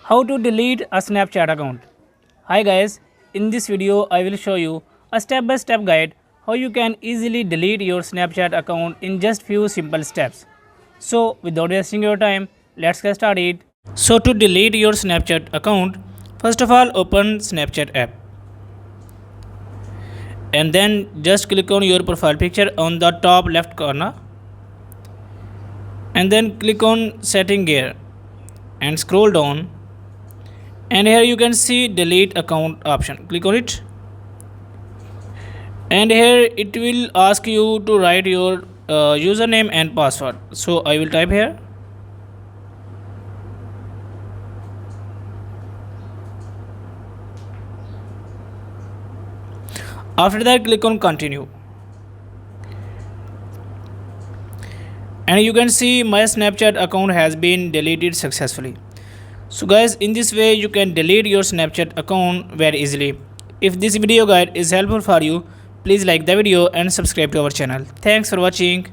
How to delete a Snapchat account. Hi guys, in this video I will show you a step-by-step guide how you can easily delete your Snapchat account in just few simple steps. So without wasting your time, let's get started. So to delete your Snapchat account, first of all open Snapchat app. And then just click on your profile picture on the top left corner. And then click on setting gear and scroll down. And here you can see delete account option. Click on it. And here it will ask you to write your username and password. So I will type here. After that, click on continue. And you can see my Snapchat account has been deleted successfully. So guys, in this way you can delete your Snapchat account very easily. If this video guide is helpful for you, please like the video and subscribe to our channel. Thanks for watching.